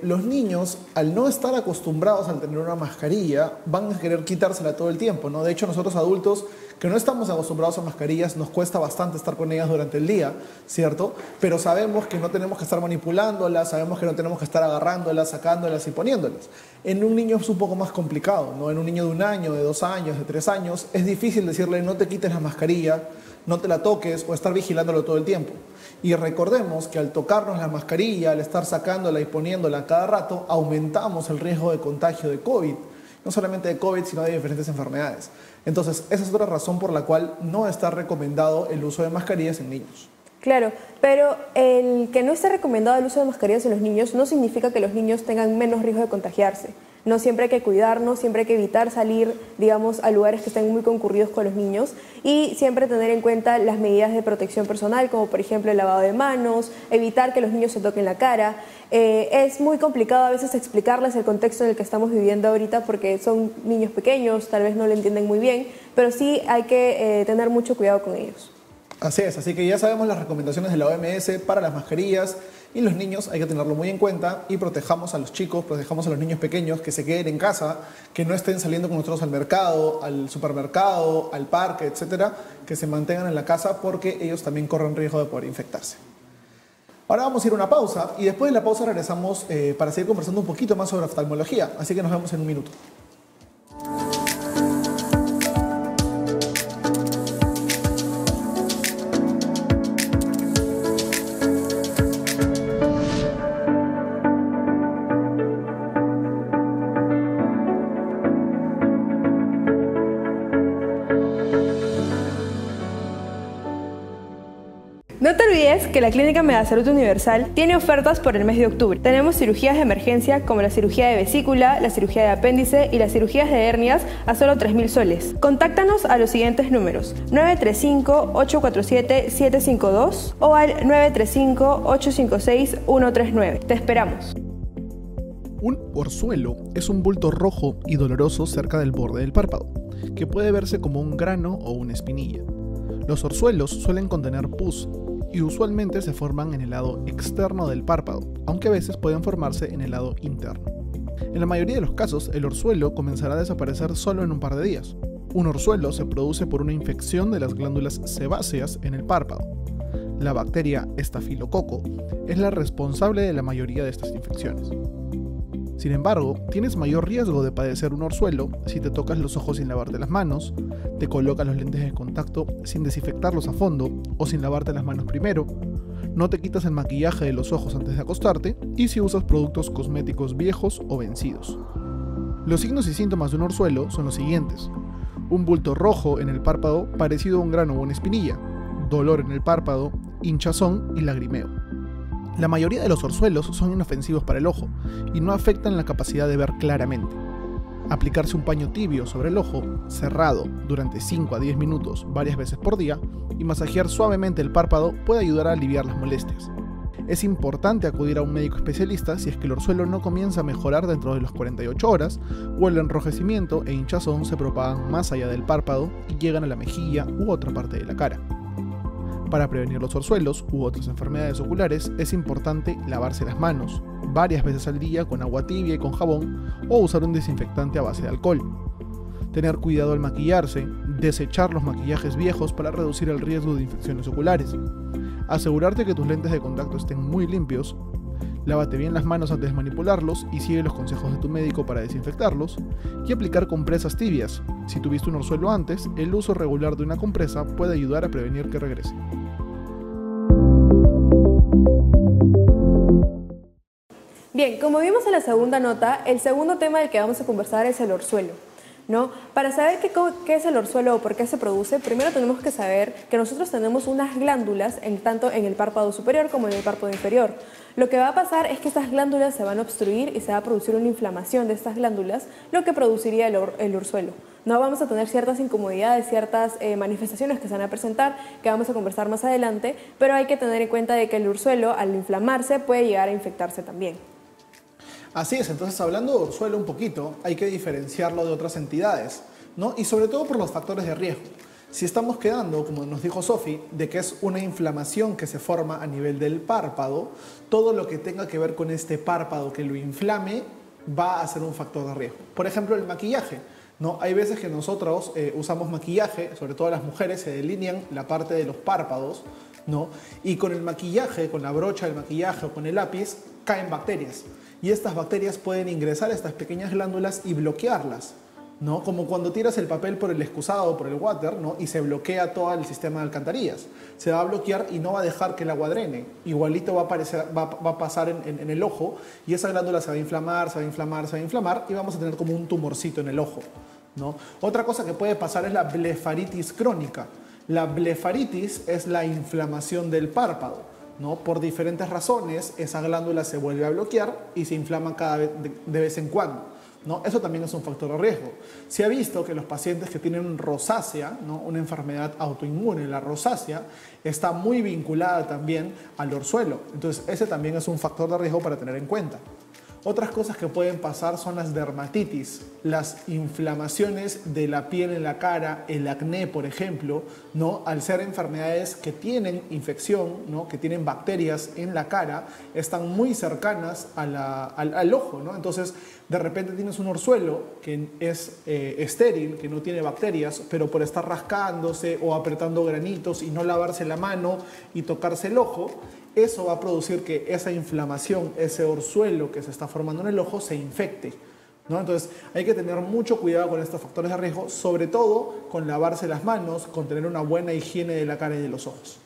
los niños, al no estar acostumbrados al tener una mascarilla, van a querer quitársela todo el tiempo, ¿no? De hecho, nosotros adultos que no estamos acostumbrados a mascarillas, nos cuesta bastante estar con ellas durante el día, ¿cierto? Pero sabemos que no tenemos que estar manipulándolas, sabemos que no tenemos que estar agarrándolas, sacándolas y poniéndolas. En un niño es un poco más complicado, ¿no? En un niño de 1 año, de 2 años, de 3 años, es difícil decirle no te quites la mascarilla, no te la toques o estar vigilándolo todo el tiempo. Y recordemos que al tocarnos la mascarilla, al estar sacándola y poniéndola cada rato, aumentamos el riesgo de contagio de COVID. No solamente de COVID, sino de diferentes enfermedades. Entonces, esa es otra razón por la cual no está recomendado el uso de mascarillas en niños. Claro, pero el que no esté recomendado el uso de mascarillas en los niños no significa que los niños tengan menos riesgo de contagiarse. No, siempre hay que cuidarnos, siempre hay que evitar salir, digamos, a lugares que estén muy concurridos con los niños y siempre tener en cuenta las medidas de protección personal, como por ejemplo el lavado de manos, evitar que los niños se toquen la cara. Es muy complicado a veces explicarles el contexto en el que estamos viviendo ahorita porque son niños pequeños, tal vez no lo entienden muy bien, pero sí hay que tener mucho cuidado con ellos. Así es, así que ya sabemos las recomendaciones de la OMS para las mascarillas y los niños hay que tenerlo muy en cuenta y protejamos a los chicos, protejamos a los niños pequeños que se queden en casa, que no estén saliendo con nosotros al mercado, al supermercado, al parque, etcétera, que se mantengan en la casa porque ellos también corren riesgo de poder infectarse. Ahora vamos a ir a una pausa y después de la pausa regresamos para seguir conversando un poquito más sobre oftalmología, así que nos vemos en un minuto. No te olvides que la Clínica Megasalud Universal tiene ofertas por el mes de octubre. Tenemos cirugías de emergencia como la cirugía de vesícula, la cirugía de apéndice y las cirugías de hernias a solo 3.000 soles. Contáctanos a los siguientes números: 935-847-752 o al 935-856-139. Te esperamos. Un orzuelo es un bulto rojo y doloroso cerca del borde del párpado, que puede verse como un grano o una espinilla. Los orzuelos suelen contener pus y usualmente se forman en el lado externo del párpado, aunque a veces pueden formarse en el lado interno. En la mayoría de los casos, el orzuelo comenzará a desaparecer solo en un par de días. Un orzuelo se produce por una infección de las glándulas sebáceas en el párpado. La bacteria estafilococo es la responsable de la mayoría de estas infecciones. Sin embargo, tienes mayor riesgo de padecer un orzuelo si te tocas los ojos sin lavarte las manos, te colocas los lentes de contacto sin desinfectarlos a fondo o sin lavarte las manos primero, no te quitas el maquillaje de los ojos antes de acostarte y si usas productos cosméticos viejos o vencidos. Los signos y síntomas de un orzuelo son los siguientes: un bulto rojo en el párpado parecido a un grano o una espinilla, dolor en el párpado, hinchazón y lagrimeo. La mayoría de los orzuelos son inofensivos para el ojo y no afectan la capacidad de ver claramente. Aplicarse un paño tibio sobre el ojo, cerrado, durante 5 a 10 minutos varias veces por día y masajear suavemente el párpado puede ayudar a aliviar las molestias. Es importante acudir a un médico especialista si es que el orzuelo no comienza a mejorar dentro de las 48 horas o el enrojecimiento e hinchazón se propagan más allá del párpado y llegan a la mejilla u otra parte de la cara. Para prevenir los orzuelos u otras enfermedades oculares es importante lavarse las manos varias veces al día con agua tibia y con jabón o usar un desinfectante a base de alcohol. Tener cuidado al maquillarse, desechar los maquillajes viejos para reducir el riesgo de infecciones oculares. Asegurarte que tus lentes de contacto estén muy limpios. Lávate bien las manos antes de manipularlos y sigue los consejos de tu médico para desinfectarlos. Y aplicar compresas tibias. Si tuviste un orzuelo antes, el uso regular de una compresa puede ayudar a prevenir que regrese. Bien, como vimos en la segunda nota, el segundo tema del que vamos a conversar es el orzuelo, ¿no? Para saber qué es el orzuelo o por qué se produce, primero tenemos que saber que nosotros tenemos unas glándulas tanto en el párpado superior como en el párpado inferior. Lo que va a pasar es que estas glándulas se van a obstruir y se va a producir una inflamación de estas glándulas, lo que produciría el orzuelo. No vamos a tener ciertas incomodidades, ciertas manifestaciones que se van a presentar, que vamos a conversar más adelante, pero hay que tener en cuenta de que el orzuelo, al inflamarse, puede llegar a infectarse también. Así es, entonces hablando de orzuelo un poquito, hay que diferenciarlo de otras entidades, ¿no? Y sobre todo por los factores de riesgo. Si estamos quedando, como nos dijo Sofi, de que es una inflamación que se forma a nivel del párpado, todo lo que tenga que ver con este párpado que lo inflame va a ser un factor de riesgo. Por ejemplo, el maquillaje, ¿no? Hay veces que nosotros usamos maquillaje, sobre todo las mujeres, se delinean la parte de los párpados, ¿no? Y con el maquillaje, con la brocha del maquillaje o con el lápiz, caen bacterias. Y estas bacterias pueden ingresar a estas pequeñas glándulas y bloquearlas, ¿no? Como cuando tiras el papel por el excusado o por el water, ¿no? Y se bloquea todo el sistema de alcantarillas. Se va a bloquear y no va a dejar que el agua drene. Igualito va a pasar en el ojo y esa glándula se va a inflamar, se va a inflamar, se va a inflamar y vamos a tener como un tumorcito en el ojo, ¿no? Otra cosa que puede pasar es la blefaritis crónica. La blefaritis es la inflamación del párpado, ¿no? Por diferentes razones, esa glándula se vuelve a bloquear y se inflama de vez en cuando, ¿no? Eso también es un factor de riesgo. Se ha visto que los pacientes que tienen rosácea, ¿no? Una enfermedad autoinmune, la rosácea, está muy vinculada también al orzuelo. Entonces, ese también es un factor de riesgo para tener en cuenta. Otras cosas que pueden pasar son las dermatitis, las inflamaciones de la piel en la cara, el acné, por ejemplo, ¿no? Al ser enfermedades que tienen infección, ¿no? Que tienen bacterias en la cara, están muy cercanas al ojo, ¿no? Entonces, de repente tienes un orzuelo que es estéril, que no tiene bacterias, pero por estar rascándose o apretando granitos y no lavarse la mano y tocarse el ojo, eso va a producir que esa inflamación, ese orzuelo que se está formando en el ojo se infecte, ¿no? Entonces hay que tener mucho cuidado con estos factores de riesgo, sobre todo con lavarse las manos, con tener una buena higiene de la cara y de los ojos.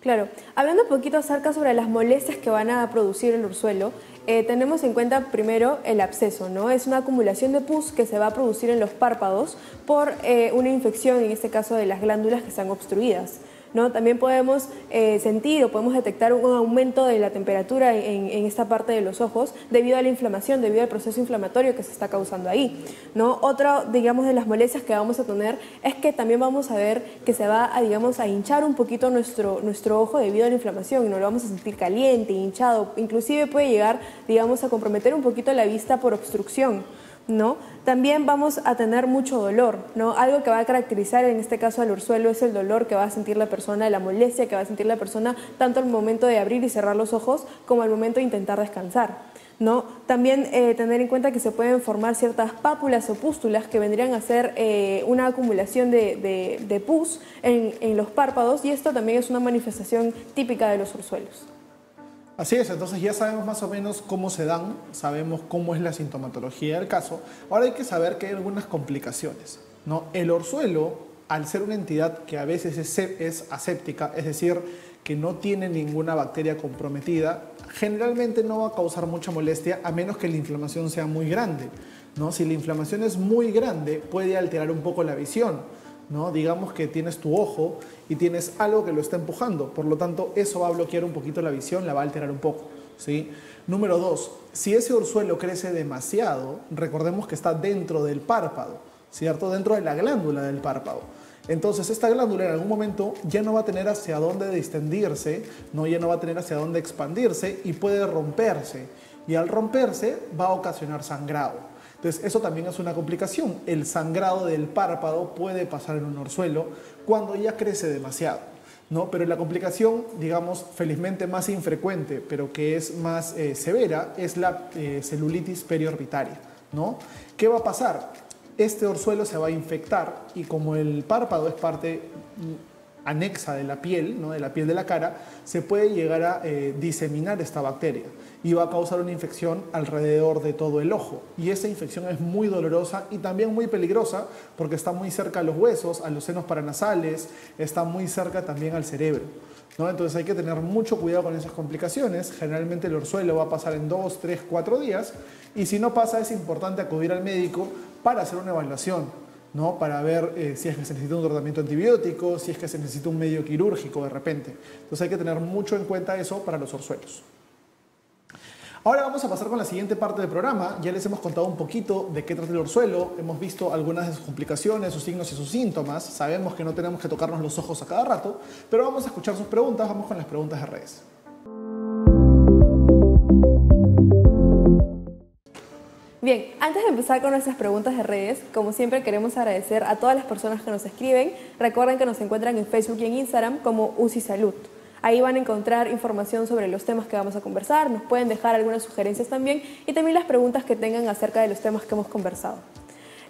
Claro, hablando un poquito acerca sobre las molestias que van a producir el orzuelo, tenemos en cuenta primero el absceso, ¿no? Es una acumulación de pus que se va a producir en los párpados por una infección, en este caso de las glándulas que están obstruidas, ¿no? También podemos sentir o podemos detectar un aumento de la temperatura en esta parte de los ojos debido a la inflamación, debido al proceso inflamatorio que se está causando ahí, ¿no? Otra, digamos, de las molestias que vamos a tener es que también vamos a ver que se va a, digamos, a hinchar un poquito nuestro ojo debido a la inflamación y nos lo vamos a sentir caliente, hinchado, inclusive puede llegar, digamos, a comprometer un poquito la vista por obstrucción, ¿no? También vamos a tener mucho dolor, ¿no? Algo que va a caracterizar en este caso al orzuelo es el dolor que va a sentir la persona, la molestia que va a sentir la persona tanto al momento de abrir y cerrar los ojos como al momento de intentar descansar, ¿no? También tener en cuenta que se pueden formar ciertas pápulas o pústulas que vendrían a ser una acumulación de pus en los párpados y esto también es una manifestación típica de los orzuelos. Así es, entonces ya sabemos más o menos cómo se dan, sabemos cómo es la sintomatología del caso. Ahora hay que saber que hay algunas complicaciones, ¿no? El orzuelo, al ser una entidad que a veces es aséptica, es decir, que no tiene ninguna bacteria comprometida, generalmente no va a causar mucha molestia a menos que la inflamación sea muy grande, ¿no? Si la inflamación es muy grande, puede alterar un poco la visión, ¿no? Digamos que tienes tu ojo y tienes algo que lo está empujando, por lo tanto eso va a bloquear un poquito la visión, la va a alterar un poco, ¿sí? Número 2, si ese orzuelo crece demasiado, recordemos que está dentro del párpado, ¿cierto? Dentro de la glándula del párpado. Entonces esta glándula en algún momento ya no va a tener hacia dónde distendirse, ¿no? Ya no va a tener hacia dónde expandirse y puede romperse. Y al romperse va a ocasionar sangrado. Entonces eso también es una complicación. El sangrado del párpado puede pasar en un orzuelo cuando ya crece demasiado, ¿no? Pero la complicación, digamos, felizmente más infrecuente, pero que es más severa, es la celulitis periorbitaria, ¿no? ¿Qué va a pasar? Este orzuelo se va a infectar y como el párpado es parte anexa de la piel, ¿no? De la piel de la cara, se puede llegar a diseminar esta bacteria y va a causar una infección alrededor de todo el ojo. Y esa infección es muy dolorosa y también muy peligrosa porque está muy cerca a los huesos, a los senos paranasales, está muy cerca también al cerebro, ¿no? Entonces hay que tener mucho cuidado con esas complicaciones. Generalmente el orzuelo va a pasar en 2, 3, 4 días y si no pasa es importante acudir al médico para hacer una evaluación, ¿no? Para ver si es que se necesita un tratamiento antibiótico, si es que se necesita un medio quirúrgico de repente. Entonces hay que tener mucho en cuenta eso para los orzuelos. Ahora vamos a pasar con la siguiente parte del programa. Ya les hemos contado un poquito de qué trata el orzuelo, hemos visto algunas de sus complicaciones, sus signos y sus síntomas. Sabemos que no tenemos que tocarnos los ojos a cada rato, pero vamos a escuchar sus preguntas. Vamos con las preguntas de redes. Bien, antes de empezar con nuestras preguntas de redes, como siempre queremos agradecer a todas las personas que nos escriben. Recuerden que nos encuentran en Facebook y en Instagram como UCI Salud. Ahí van a encontrar información sobre los temas que vamos a conversar, nos pueden dejar algunas sugerencias también y también las preguntas que tengan acerca de los temas que hemos conversado.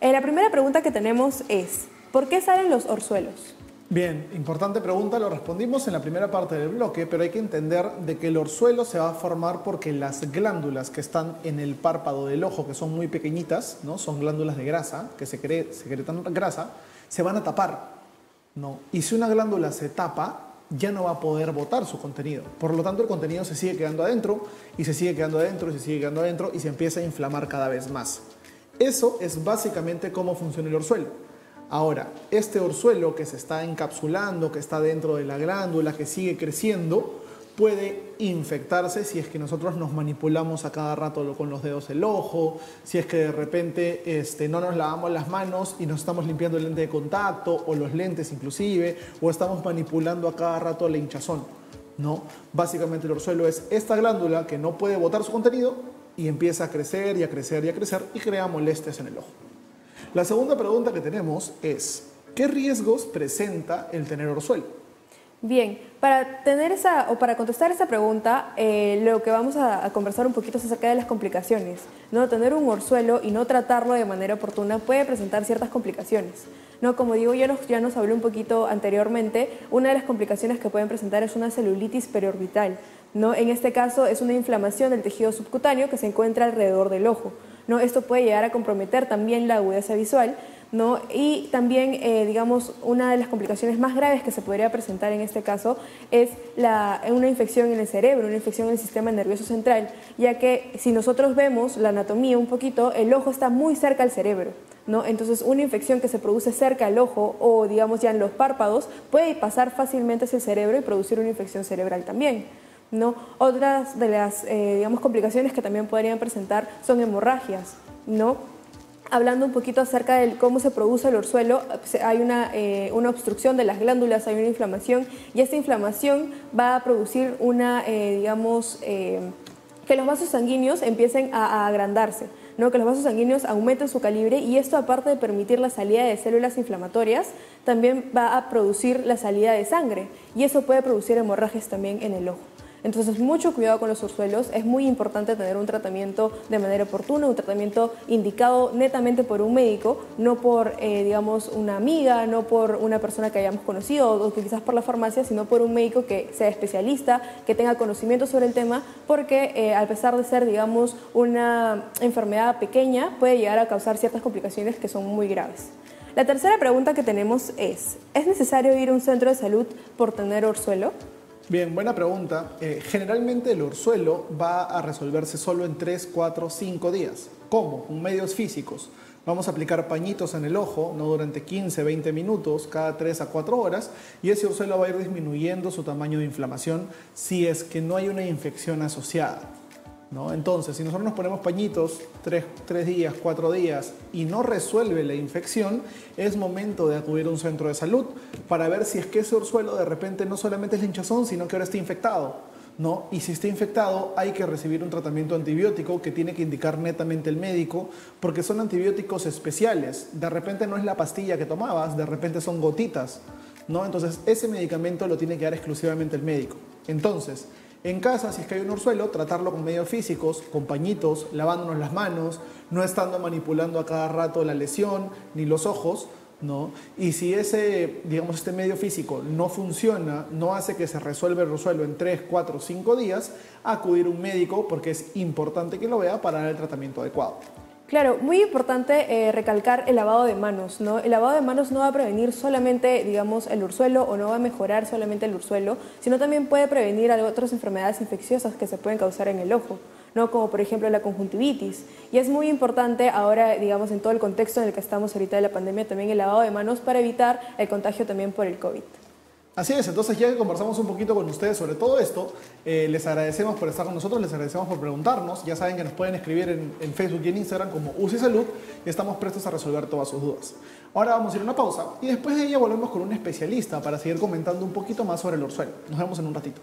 La primera pregunta que tenemos es, ¿por qué salen los orzuelos? Bien, importante pregunta, lo respondimos en la primera parte del bloque, pero hay que entender de que el orzuelo se va a formar porque las glándulas que están en el párpado del ojo, que son muy pequeñitas, ¿no? Son glándulas de grasa, que secretan grasa, se van a tapar, ¿no? Y si una glándula se tapa, ya no va a poder botar su contenido. Por lo tanto, el contenido se sigue quedando adentro y se sigue quedando adentro y se sigue quedando adentro y se empieza a inflamar cada vez más. Eso es básicamente cómo funciona el orzuelo. Ahora, este orzuelo que se está encapsulando, que está dentro de la glándula, que sigue creciendo, puede infectarse si es que nosotros nos manipulamos a cada rato con los dedos el ojo, si es que de repente no nos lavamos las manos y nos estamos limpiando el lente de contacto o los lentes inclusive, o estamos manipulando a cada rato la hinchazón, ¿no? Básicamente el orzuelo es esta glándula que no puede botar su contenido y empieza a crecer y a crecer y a crecer y crea molestias en el ojo. La segunda pregunta que tenemos es, ¿qué riesgos presenta el tener orzuelo? Bien, para contestar esa pregunta, lo que vamos a conversar un poquito es acerca de las complicaciones, ¿no? Tener un orzuelo y no tratarlo de manera oportuna puede presentar ciertas complicaciones, ¿no? Como digo, ya nos hablé un poquito anteriormente, una de las complicaciones que pueden presentar es una celulitis periorbital, ¿no? En este caso es una inflamación del tejido subcutáneo que se encuentra alrededor del ojo, ¿no? Esto puede llegar a comprometer también la agudeza visual, ¿no? Y también, digamos, una de las complicaciones más graves que se podría presentar en este caso es una infección en el cerebro, una infección en el sistema nervioso central, ya que si nosotros vemos la anatomía un poquito, el ojo está muy cerca al cerebro, ¿no? Entonces, una infección que se produce cerca al ojo o, digamos, ya en los párpados, puede pasar fácilmente hacia el cerebro y producir una infección cerebral también, ¿no? Otras de las, digamos, complicaciones que también podrían presentar son hemorragias, ¿no? Hablando un poquito acerca de cómo se produce el orzuelo, hay una obstrucción de las glándulas, hay una inflamación y esta inflamación va a producir que los vasos sanguíneos empiecen a agrandarse, ¿no? Que los vasos sanguíneos aumenten su calibre y esto, aparte de permitir la salida de células inflamatorias, también va a producir la salida de sangre y eso puede producir hemorragias también en el ojo. Entonces, mucho cuidado con los orzuelos, es muy importante tener un tratamiento de manera oportuna, un tratamiento indicado netamente por un médico, no por, digamos, una amiga, no por una persona que hayamos conocido o que quizás por la farmacia, sino por un médico que sea especialista, que tenga conocimiento sobre el tema, porque a pesar de ser, digamos, una enfermedad pequeña, puede llegar a causar ciertas complicaciones que son muy graves. La tercera pregunta que tenemos ¿es necesario ir a un centro de salud por tener orzuelo? Bien, buena pregunta. Generalmente el orzuelo va a resolverse solo en 3, 4, 5 días. ¿Cómo? Con medios físicos. Vamos a aplicar pañitos en el ojo, no durante 15, 20 minutos, cada 3 a 4 horas, y ese orzuelo va a ir disminuyendo su tamaño de inflamación si es que no hay una infección asociada, ¿no? Entonces, si nosotros nos ponemos pañitos 3 días, 4 días y no resuelve la infección, es momento de acudir a un centro de salud para ver si es que ese orzuelo de repente no solamente es la hinchazón, sino que ahora está infectado, ¿no? Y si está infectado hay que recibir un tratamiento antibiótico que tiene que indicar netamente el médico, porque son antibióticos especiales. De repente no es la pastilla que tomabas, de repente son gotitas, ¿no? Entonces ese medicamento lo tiene que dar exclusivamente el médico. Entonces, en casa, si es que hay un orzuelo, tratarlo con medios físicos, con pañitos, lavándonos las manos, no estando manipulando a cada rato la lesión ni los ojos, ¿no? Y si ese, digamos, este medio físico no funciona, no hace que se resuelva el resuelvo en 3, 4, 5 días, acudir a un médico porque es importante que lo vea para dar el tratamiento adecuado. Claro, muy importante recalcar el lavado de manos, ¿no? El lavado de manos no va a prevenir solamente, digamos, el ursuelo o no va a mejorar solamente el ursuelo, sino también puede prevenir otras enfermedades infecciosas que se pueden causar en el ojo, ¿no? Como por ejemplo la conjuntivitis. Y es muy importante ahora, digamos, en todo el contexto en el que estamos ahorita de la pandemia, también el lavado de manos para evitar el contagio también por el COVID. Así es, entonces ya que conversamos un poquito con ustedes sobre todo esto, les agradecemos por estar con nosotros, les agradecemos por preguntarnos. Ya saben que nos pueden escribir en Facebook y en Instagram como UCI Salud y estamos prestos a resolver todas sus dudas. Ahora vamos a ir a una pausa y después de ella volvemos con un especialista para seguir comentando un poquito más sobre el orzuelo. Nos vemos en un ratito.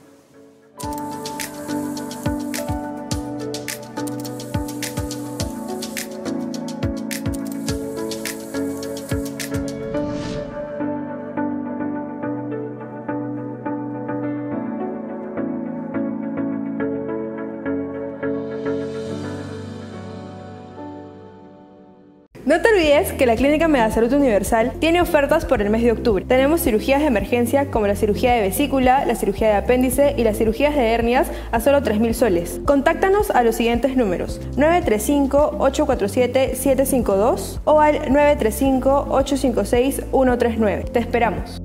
No te olvides que la Clínica Megasalud Universal tiene ofertas por el mes de octubre. Tenemos cirugías de emergencia como la cirugía de vesícula, la cirugía de apéndice y las cirugías de hernias a solo 3.000 soles. Contáctanos a los siguientes números: 935-847-752 o al 935-856-139. Te esperamos.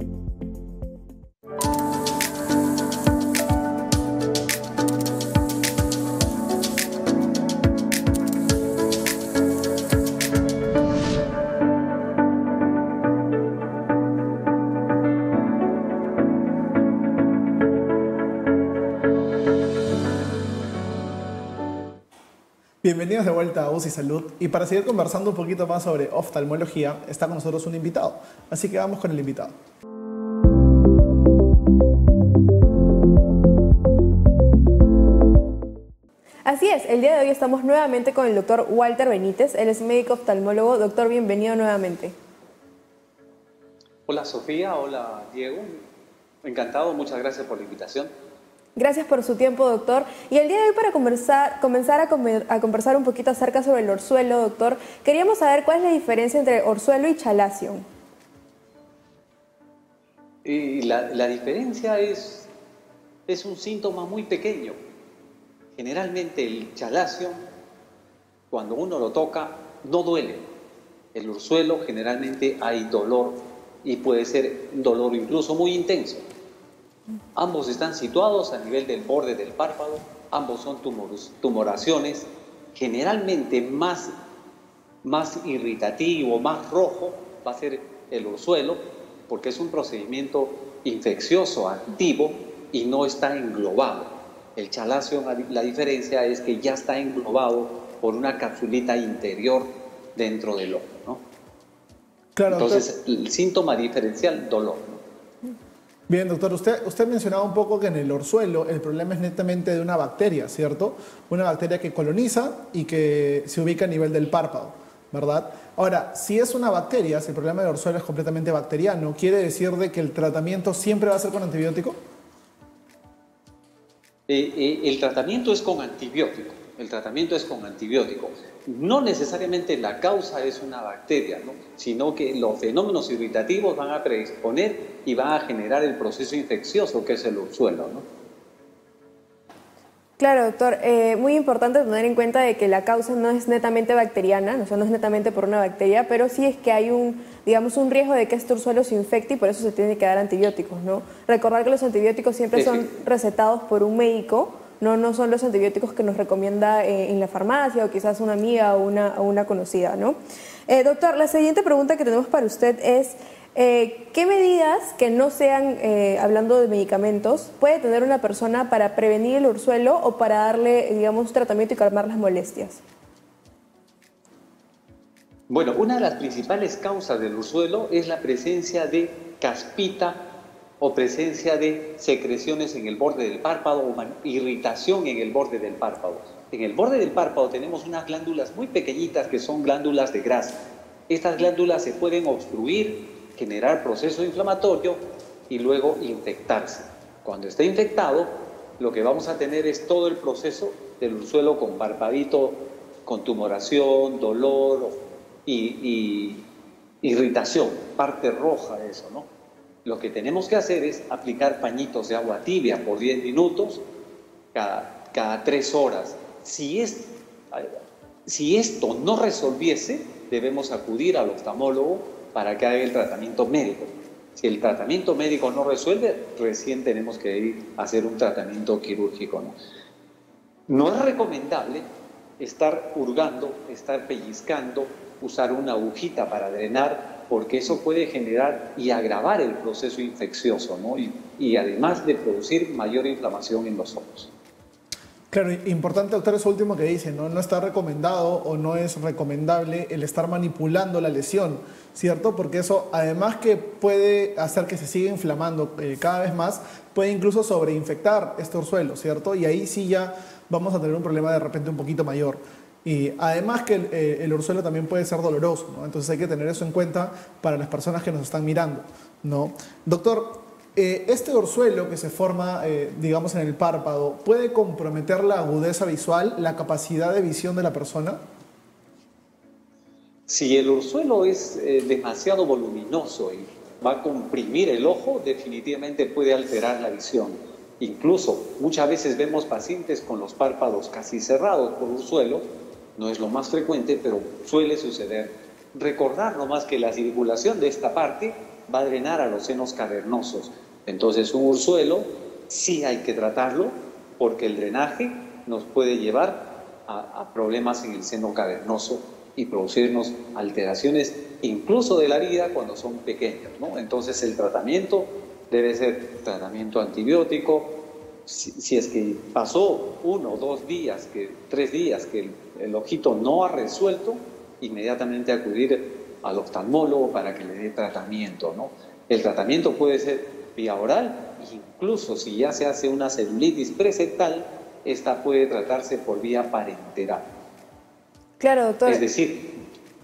Bienvenidos de vuelta a UCI Salud y para seguir conversando un poquito más sobre oftalmología está con nosotros un invitado, así que vamos con el invitado. Así es, el día de hoy estamos nuevamente con el doctor Walter Benítez, él es médico oftalmólogo. Doctor, bienvenido nuevamente. Hola Sofía, hola Diego, encantado, muchas gracias por la invitación. Gracias por su tiempo, doctor. Y el día de hoy, para comenzar a conversar un poquito acerca sobre el orzuelo, doctor, queríamos saber cuál es la diferencia entre orzuelo y chalazion. Y la diferencia es un síntoma muy pequeño. Generalmente el chalazion, cuando uno lo toca, no duele. El orzuelo generalmente hay dolor y puede ser un dolor incluso muy intenso. Ambos están situados a nivel del borde del párpado, ambos son tumoraciones, generalmente más irritativo, más rojo va a ser el orzuelo, porque es un procedimiento infeccioso activo y no está englobado. El chalazion, la diferencia es que ya está englobado por una capsulita interior dentro del ojo, ¿no? Claro, entonces, el síntoma diferencial, dolor, ¿no? Bien, doctor, usted mencionaba un poco que en el orzuelo el problema es netamente de una bacteria, ¿cierto? Una bacteria que coloniza y que se ubica a nivel del párpado, ¿verdad? Ahora, si es una bacteria, si el problema del orzuelo es completamente bacteriano, ¿quiere decir de que el tratamiento siempre va a ser con antibiótico? El tratamiento es con antibiótico. El tratamiento es con antibiótico. No necesariamente la causa es una bacteria, ¿no? Sino que los fenómenos irritativos van a predisponer y van a generar el proceso infeccioso que es el orzuelo, ¿no? Claro, doctor. Muy importante tener en cuenta de que la causa no es netamente bacteriana, o sea, no es netamente por una bacteria, pero sí es que hay un riesgo de que este orzuelo se infecte y por eso se tiene que dar antibióticos, ¿no? Recordar que los antibióticos siempre son recetados por un médico. No son los antibióticos que nos recomienda en la farmacia o quizás una amiga o una conocida, ¿no? Doctor, la siguiente pregunta que tenemos para usted es, ¿qué medidas que no sean, hablando de medicamentos, puede tener una persona para prevenir el orzuelo o para darle, digamos, tratamiento y calmar las molestias? Bueno, una de las principales causas del orzuelo es la presencia de caspita o presencia de secreciones en el borde del párpado o irritación en el borde del párpado. En el borde del párpado tenemos unas glándulas muy pequeñitas que son glándulas de grasa. Estas glándulas se pueden obstruir, generar proceso inflamatorio y luego infectarse. Cuando está infectado, lo que vamos a tener es todo el proceso del orzuelo con parpadito, con tumoración, dolor y irritación, parte roja de eso, ¿no? Lo que tenemos que hacer es aplicar pañitos de agua tibia por 10 minutos cada 3 horas. Si esto no resolviese, debemos acudir al oftalmólogo para que haga el tratamiento médico. Si el tratamiento médico no resuelve, recién tenemos que ir a hacer un tratamiento quirúrgico, ¿no? No es recomendable estar hurgando, estar pellizcando, usar una agujita para drenar, porque eso puede generar y agravar el proceso infeccioso, ¿no? Y además de producir mayor inflamación en los ojos. Claro, importante, doctor, eso último que dice, ¿no? No está recomendado o no es recomendable el estar manipulando la lesión, ¿cierto? Porque eso, además que puede hacer que se siga inflamando cada vez más, puede incluso sobreinfectar este orzuelo, ¿cierto? Y ahí sí ya vamos a tener un problema de repente un poquito mayor. Y además que el orzuelo también puede ser doloroso, ¿no? Entonces hay que tener eso en cuenta para las personas que nos están mirando, ¿no? Doctor, este orzuelo que se forma, digamos, en el párpado, ¿puede comprometer la agudeza visual, la capacidad de visión de la persona? Si el orzuelo es demasiado voluminoso y va a comprimir el ojo, definitivamente puede alterar la visión. Incluso muchas veces vemos pacientes con los párpados casi cerrados por orzuelo. No es lo más frecuente, pero suele suceder. Recordar nomás que la circulación de esta parte va a drenar a los senos cavernosos. Entonces un orzuelo sí hay que tratarlo porque el drenaje nos puede llevar a problemas en el seno cavernoso y producirnos alteraciones incluso de la vida cuando son pequeños, ¿no? Entonces el tratamiento debe ser tratamiento antibiótico. Si es que pasó 1 o 2 días, 3 días que el ojito no ha resuelto, inmediatamente acudir al oftalmólogo para que le dé tratamiento, ¿no? El tratamiento puede ser vía oral, incluso si ya se hace una celulitis presectal, esta puede tratarse por vía parenteral. Claro, doctor. Es decir,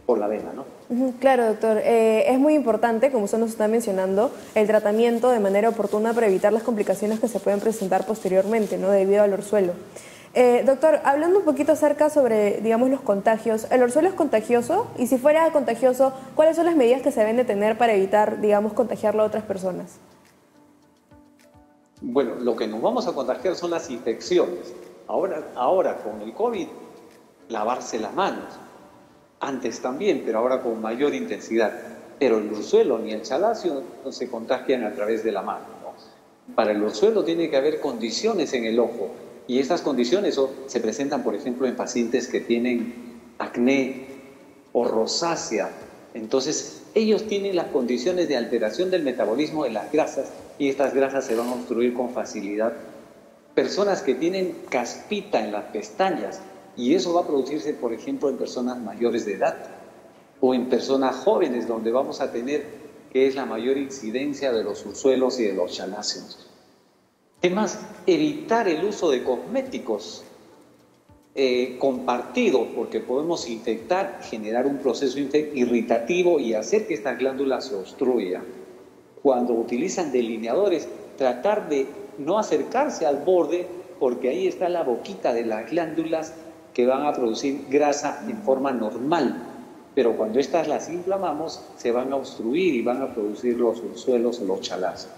por la vena, ¿no? Claro, doctor. Es muy importante, como usted nos está mencionando, el tratamiento de manera oportuna para evitar las complicaciones que se pueden presentar posteriormente, ¿no? Debido al orzuelo. Doctor, hablando un poquito acerca sobre, digamos, los contagios, ¿el orzuelo es contagioso? Y si fuera contagioso, ¿cuáles son las medidas que se deben de tener para evitar, digamos, contagiarlo a otras personas? Bueno, lo que nos vamos a contagiar son las infecciones. Ahora con el COVID, lavarse las manos. Antes también, pero ahora con mayor intensidad. Pero el orzuelo ni el chalacio no se contagian a través de la mano, ¿no? Para el orzuelo tiene que haber condiciones en el ojo. Y estas condiciones se presentan, por ejemplo, en pacientes que tienen acné o rosácea. Entonces, ellos tienen las condiciones de alteración del metabolismo de las grasas y estas grasas se van a obstruir con facilidad. Personas que tienen caspita en las pestañas, y eso va a producirse, por ejemplo, en personas mayores de edad o en personas jóvenes, donde vamos a tener que es la mayor incidencia de los orzuelos y de los chaláceos. Además, evitar el uso de cosméticos compartidos, porque podemos infectar, generar un proceso irritativo y hacer que estas glándulas se obstruyan. Cuando utilizan delineadores, tratar de no acercarse al borde, porque ahí está la boquita de las glándulas que van a producir grasa en forma normal. Pero cuando estas las inflamamos, se van a obstruir y van a producir los orzuelos o los chaláceos.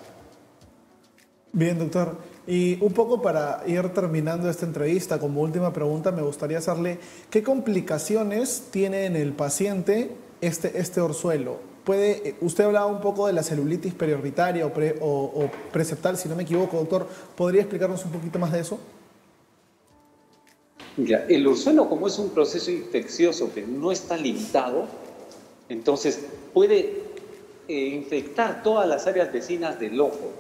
Bien, doctor. Y un poco para ir terminando esta entrevista, como última pregunta, me gustaría hacerle, ¿qué complicaciones tiene en el paciente este orzuelo? Usted hablaba un poco de la celulitis periorbitaria o preseptal, si no me equivoco, doctor. ¿Podría explicarnos un poquito más de eso? Mira, el orzuelo, como es un proceso infeccioso que no está limitado, entonces puede infectar todas las áreas vecinas del ojo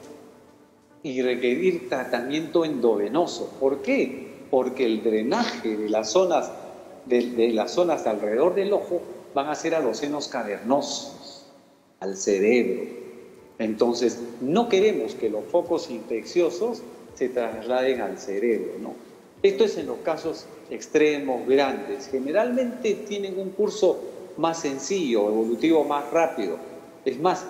y requerir tratamiento endovenoso. ¿Por qué? Porque el drenaje de las zonas, de las zonas alrededor del ojo van a ser a los senos cavernosos, al cerebro. Entonces, no queremos que los focos infecciosos se trasladen al cerebro, ¿no? Esto es en los casos extremos, grandes. Generalmente tienen un curso más sencillo, evolutivo más rápido. Es más,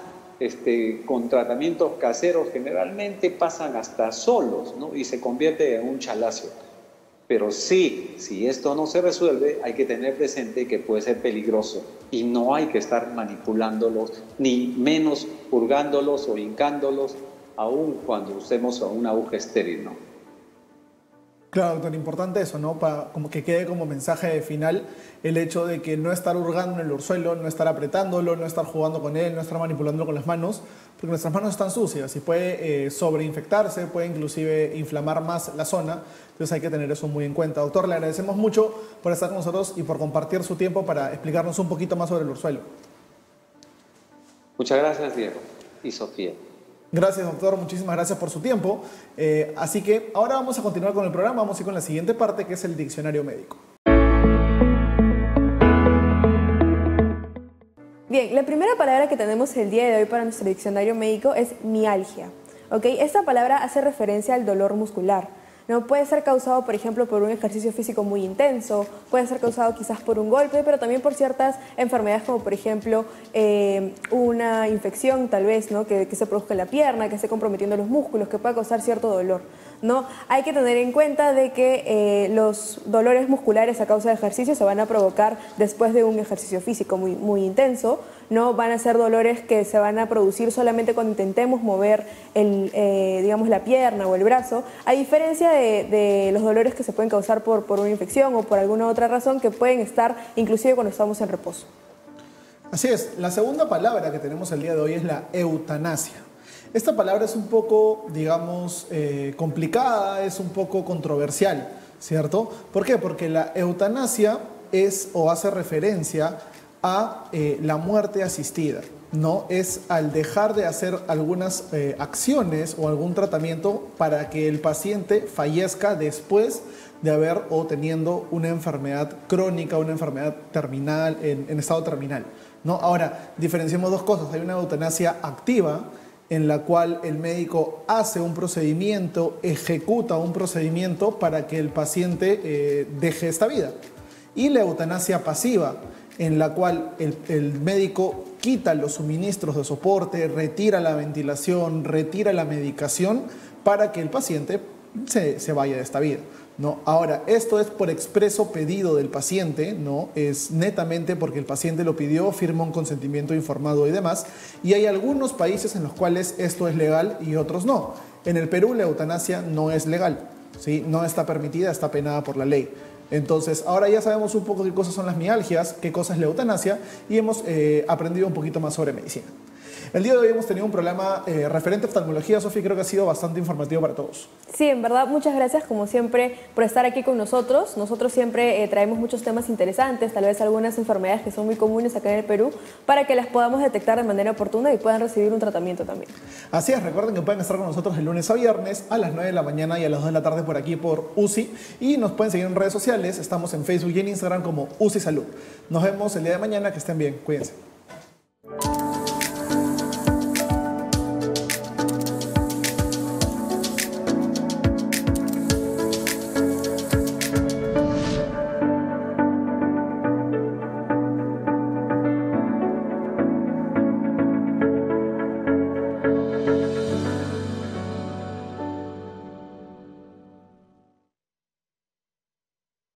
con tratamientos caseros generalmente pasan hasta solos, ¿no? Y se convierte en un chalacio. Pero sí, si esto no se resuelve, hay que tener presente que puede ser peligroso y no hay que estar manipulándolos, ni menos purgándolos o hincándolos, aun cuando usemos una aguja estéril, ¿no? Claro, doctor, importante eso, ¿no? Como que quede como mensaje final el hecho de que no estar hurgando en el orzuelo, no estar apretándolo, no estar jugando con él, no estar manipulándolo con las manos, porque nuestras manos están sucias y puede sobreinfectarse, puede inclusive inflamar más la zona, entonces hay que tener eso muy en cuenta. Doctor, le agradecemos mucho por estar con nosotros y por compartir su tiempo para explicarnos un poquito más sobre el orzuelo. Muchas gracias, Diego y Sofía. Gracias, doctor. Muchísimas gracias por su tiempo. Así que ahora vamos a continuar con el programa. Vamos a ir con la siguiente parte, que es el diccionario médico. Bien, la primera palabra que tenemos el día de hoy para nuestro diccionario médico es mialgia. ¿Ok? Esta palabra hace referencia al dolor muscular. ¿No? Puede ser causado, por ejemplo, por un ejercicio físico muy intenso, puede ser causado quizás por un golpe, pero también por ciertas enfermedades como, por ejemplo, una infección tal vez, ¿no? que se produzca en la pierna, que esté comprometiendo los músculos, que pueda causar cierto dolor, ¿no? Hay que tener en cuenta de que los dolores musculares a causa de ejercicio se van a provocar después de un ejercicio físico muy intenso, ¿no? Van a ser dolores que se van a producir solamente cuando intentemos mover digamos, la pierna o el brazo, a diferencia de los dolores que se pueden causar por una infección o por alguna otra razón que pueden estar inclusive cuando estamos en reposo. Así es, la segunda palabra que tenemos el día de hoy es la eutanasia. Esta palabra es un poco, digamos, complicada, es un poco controversial, ¿cierto? ¿Por qué? Porque la eutanasia es o hace referencia a la muerte asistida, ¿no? Es al dejar de hacer algunas acciones o algún tratamiento para que el paciente fallezca después de haber o teniendo una enfermedad crónica, una enfermedad terminal, en estado terminal, ¿no? Ahora, diferenciamos dos cosas. Hay una eutanasia activa, en la cual el médico hace un procedimiento, ejecuta un procedimiento para que el paciente deje esta vida. Y la eutanasia pasiva, en la cual el médico quita los suministros de soporte, retira la ventilación, retira la medicación para que el paciente se vaya de esta vida, ¿no? Ahora, esto es por expreso pedido del paciente, ¿no? Es netamente porque el paciente lo pidió, firma un consentimiento informado y demás, y hay algunos países en los cuales esto es legal y otros no. En el Perú la eutanasia no es legal, ¿sí? No está permitida, está penada por la ley. Entonces, ahora ya sabemos un poco qué cosas son las mialgias, qué cosa es la eutanasia, y hemos aprendido un poquito más sobre medicina. El día de hoy hemos tenido un programa referente a oftalmología. Sofía, creo que ha sido bastante informativo para todos. Sí, en verdad, muchas gracias como siempre por estar aquí con nosotros. Nosotros siempre traemos muchos temas interesantes, tal vez algunas enfermedades que son muy comunes acá en el Perú, para que las podamos detectar de manera oportuna y puedan recibir un tratamiento también. Así es, recuerden que pueden estar con nosotros de lunes a viernes a las 9 de la mañana y a las 2 de la tarde por aquí por UCI, y nos pueden seguir en redes sociales. Estamos en Facebook y en Instagram como UCI Salud. Nos vemos el día de mañana, que estén bien, cuídense.